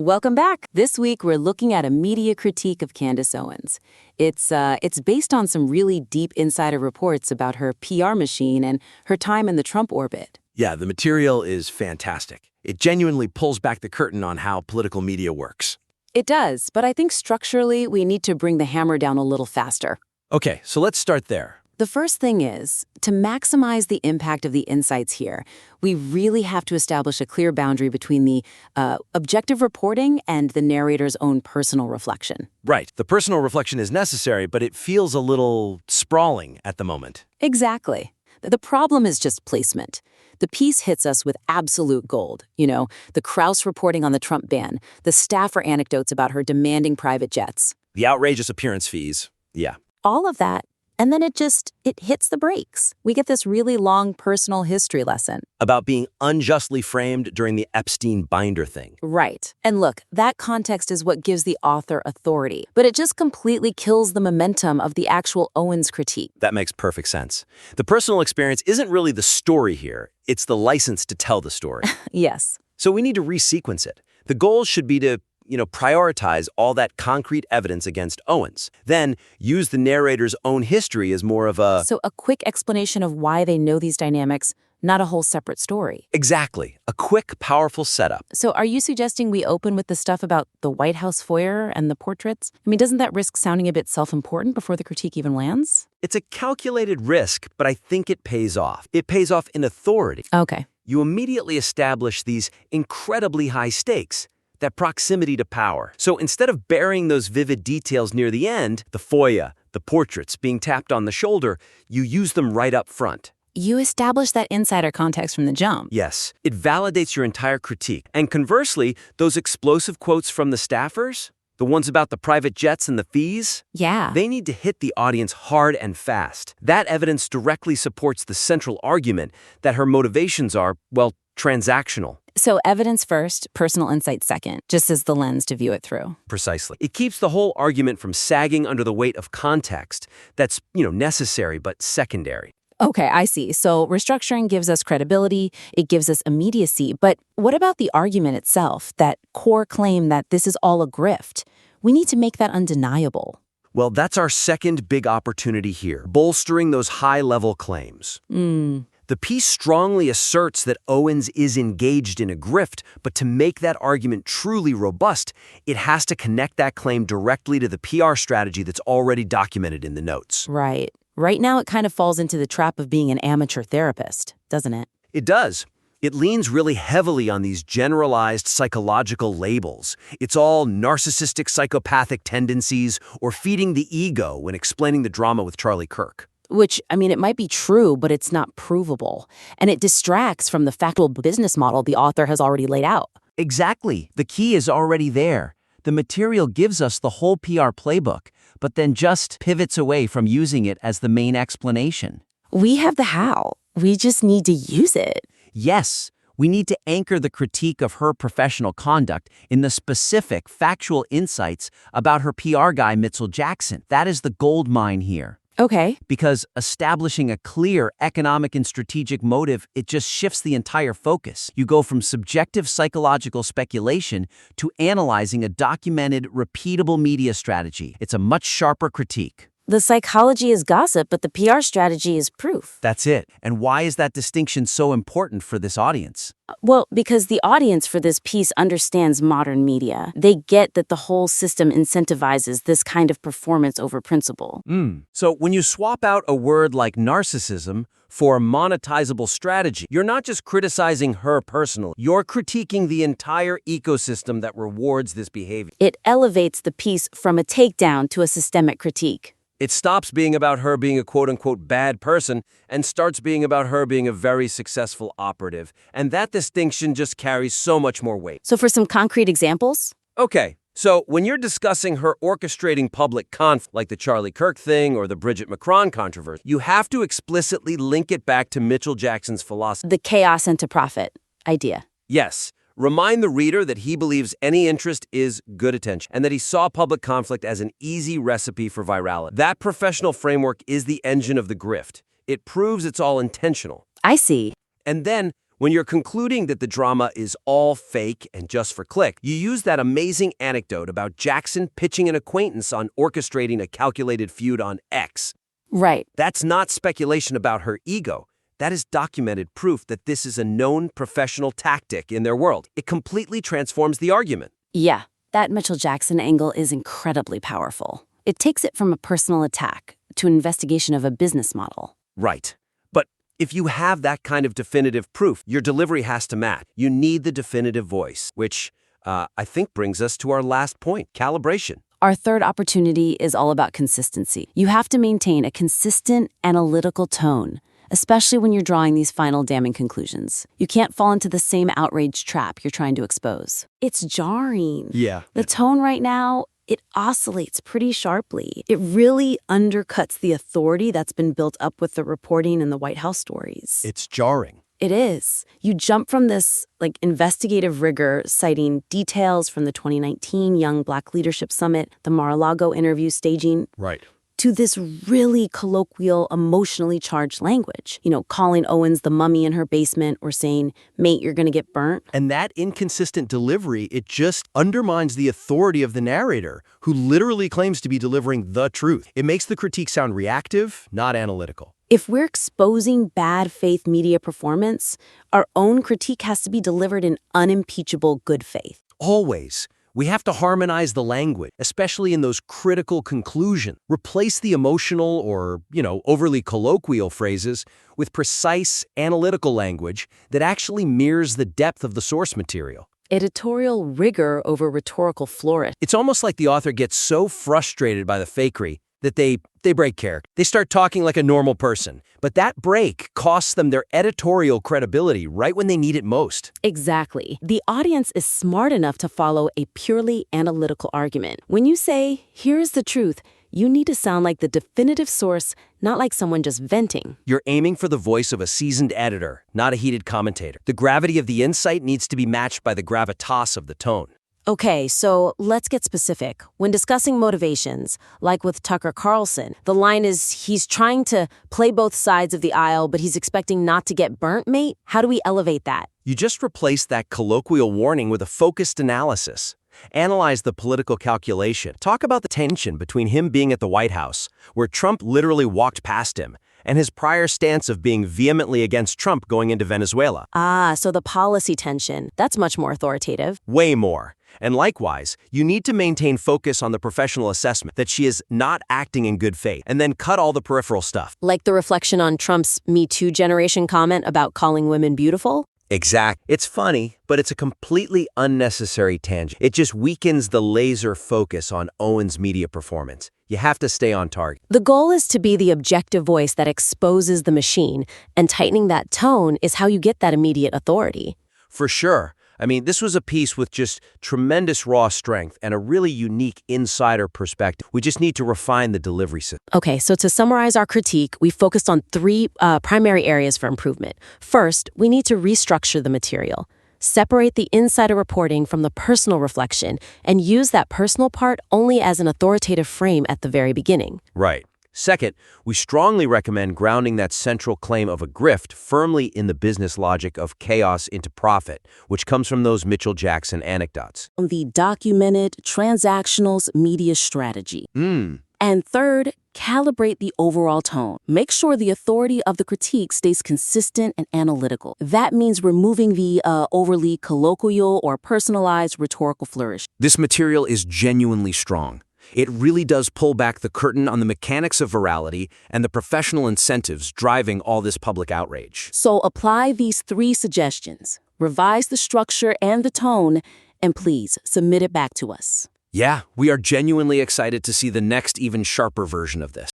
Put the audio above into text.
Welcome back. This week, we're looking at a media critique of Candace Owens. It's based on some really deep insider reports about her PR machine and her time in the Trump orbit. Yeah, the material is fantastic. It genuinely pulls back the curtain on how political media works. It does, but I think structurally, we need to bring the hammer down a little faster. Okay, so let's start there. The first thing is, to maximize the impact of the insights here, we really have to establish a clear boundary between the objective reporting and the narrator's own personal reflection. Right, the personal reflection is necessary, but it feels a little sprawling at the moment. Exactly. The problem is just placement. The piece hits us with absolute gold. The Krauss reporting on the Trump ban, the staffer anecdotes about her demanding private jets. The outrageous appearance fees, yeah. All of that. And then it hits the brakes. We get this really long personal history lesson. About being unjustly framed during the Epstein binder thing. Right. And look, that context is what gives the author authority. But it just completely kills the momentum of the actual Owens critique. That makes perfect sense. The personal experience isn't really the story here. It's the license to tell the story. Yes. So we need to resequence it. The goal should be to prioritize all that concrete evidence against Owens. Then use the narrator's own history as more of a... So a quick explanation of why they know these dynamics, not a whole separate story. Exactly. A quick, powerful setup. So are you suggesting we open with the stuff about the White House foyer and the portraits? I mean, doesn't that risk sounding a bit self-important before the critique even lands? It's a calculated risk, but I think it pays off. It pays off in authority. Okay. You immediately establish these incredibly high stakes. That proximity to power. So instead of burying those vivid details near the end, the foyer, the portraits being tapped on the shoulder, you use them right up front. You establish that insider context from the jump. Yes, it validates your entire critique. And conversely, those explosive quotes from the staffers, the ones about the private jets and the fees, yeah, they need to hit the audience hard and fast. That evidence directly supports the central argument that her motivations are, well, transactional. So evidence first, personal insight second, just as the lens to view it through. Precisely. It keeps the whole argument from sagging under the weight of context that's, necessary but secondary. Okay, I see. So restructuring gives us credibility, it gives us immediacy, but what about the argument itself, that core claim that this is all a grift? We need to make that undeniable. Well, that's our second big opportunity here, bolstering those high-level claims. The piece strongly asserts that Owens is engaged in a grift, but to make that argument truly robust, it has to connect that claim directly to the PR strategy that's already documented in the notes. Right. Right now, it kind of falls into the trap of being an amateur therapist, doesn't it? It does. It leans really heavily on these generalized psychological labels. It's all narcissistic psychopathic tendencies or feeding the ego when explaining the drama with Charlie Kirk. Which, it might be true, but it's not provable. And it distracts from the factual business model the author has already laid out. Exactly. The key is already there. The material gives us the whole PR playbook, but then just pivots away from using it as the main explanation. We have the how. We just need to use it. Yes, we need to anchor the critique of her professional conduct in the specific factual insights about her PR guy, Mitchell Jackson. That is the gold mine here. Okay. Because establishing a clear economic and strategic motive, it just shifts the entire focus. You go from subjective psychological speculation to analyzing a documented, repeatable media strategy. It's a much sharper critique. The psychology is gossip, but the PR strategy is proof. That's it. And why is that distinction so important for this audience? Well, because the audience for this piece understands modern media. They get that the whole system incentivizes this kind of performance over principle. So when you swap out a word like narcissism for monetizable strategy, you're not just criticizing her personally. You're critiquing the entire ecosystem that rewards this behavior. It elevates the piece from a takedown to a systemic critique. It stops being about her being a quote-unquote bad person and starts being about her being a very successful operative. And that distinction just carries so much more weight. So for some concrete examples? Okay, so when you're discussing her orchestrating public conflict, like the Charlie Kirk thing or the Bridget Macron controversy, you have to explicitly link it back to Mitchell Jackson's philosophy. The chaos into profit idea. Yes. Remind the reader that he believes any interest is good attention and that he saw public conflict as an easy recipe for virality. That professional framework is the engine of the grift. It proves it's all intentional. I see. And then When you're concluding that the drama is all fake and just for click, you use that amazing anecdote about Jackson pitching an acquaintance on orchestrating a calculated feud on X. Right. That's not speculation about her ego. That is documented proof that this is a known professional tactic in their world. It completely transforms the argument. Yeah, that Mitchell Jackson angle is incredibly powerful. It takes it from a personal attack to an investigation of a business model. Right. But if you have that kind of definitive proof, your delivery has to match. You need the definitive voice, which I think brings us to our last point, calibration. Our third opportunity is all about consistency. You have to maintain a consistent, analytical tone, especially when you're drawing these final damning conclusions. You can't fall into the same outrage trap you're trying to expose. It's jarring. Yeah. The tone right now, it oscillates pretty sharply. It really undercuts the authority that's been built up with the reporting and the White House stories. It's jarring. It is. You jump from this investigative rigor, citing details from the 2019 Young Black Leadership Summit, the Mar-a-Lago interview staging, Right. to this really colloquial, emotionally charged language. Calling Owens the mummy in her basement or saying, "Mate, you're going to get burnt." And that inconsistent delivery, it just undermines the authority of the narrator, who literally claims to be delivering the truth. It makes the critique sound reactive, not analytical. If we're exposing bad faith media performance, our own critique has to be delivered in unimpeachable good faith. Always. We have to harmonize the language, especially in those critical conclusions. Replace the emotional or, overly colloquial phrases with precise, analytical language that actually mirrors the depth of the source material. Editorial rigor over rhetorical flourish. It's almost like the author gets so frustrated by the fakery that they break character. They start talking like a normal person. But that break costs them their editorial credibility right when they need it most. Exactly. The audience is smart enough to follow a purely analytical argument. When you say, "Here's the truth," you need to sound like the definitive source, not like someone just venting. You're aiming for the voice of a seasoned editor, not a heated commentator. The gravity of the insight needs to be matched by the gravitas of the tone. Okay, so let's get specific. When discussing motivations, like with Tucker Carlson, the line is he's trying to play both sides of the aisle, but he's expecting not to get burnt, mate. How do we elevate that? You just replace that colloquial warning with a focused analysis. Analyze the political calculation. Talk about the tension between him being at the White House, where Trump literally walked past him, and his prior stance of being vehemently against Trump going into Venezuela. So the policy tension, that's much more authoritative. Way more. And likewise, you need to maintain focus on the professional assessment that she is not acting in good faith, and then cut all the peripheral stuff. Like the reflection on Trump's Me Too generation comment about calling women beautiful? Exact. It's funny, but it's a completely unnecessary tangent. It just weakens the laser focus on Owens' media performance. You have to stay on target. The goal is to be the objective voice that exposes the machine, and tightening that tone is how you get that immediate authority. For sure. This was a piece with just tremendous raw strength and a really unique insider perspective. We just need to refine the delivery system. Okay, so to summarize our critique, we focused on three primary areas for improvement. First, we need to restructure the material. Separate the insider reporting from the personal reflection and use that personal part only as an authoritative frame at the very beginning. Right. Second, we strongly recommend grounding that central claim of a grift firmly in the business logic of chaos into profit, which comes from those Mitchell Jackson anecdotes. The documented transactionals media strategy. And third, calibrate the overall tone. Make sure the authority of the critique stays consistent and analytical. That means removing the overly colloquial or personalized rhetorical flourish. This material is genuinely strong. It really does pull back the curtain on the mechanics of virality and the professional incentives driving all this public outrage. So apply these three suggestions. Revise the structure and the tone, and please submit it back to us. Yeah, we are genuinely excited to see the next even sharper version of this.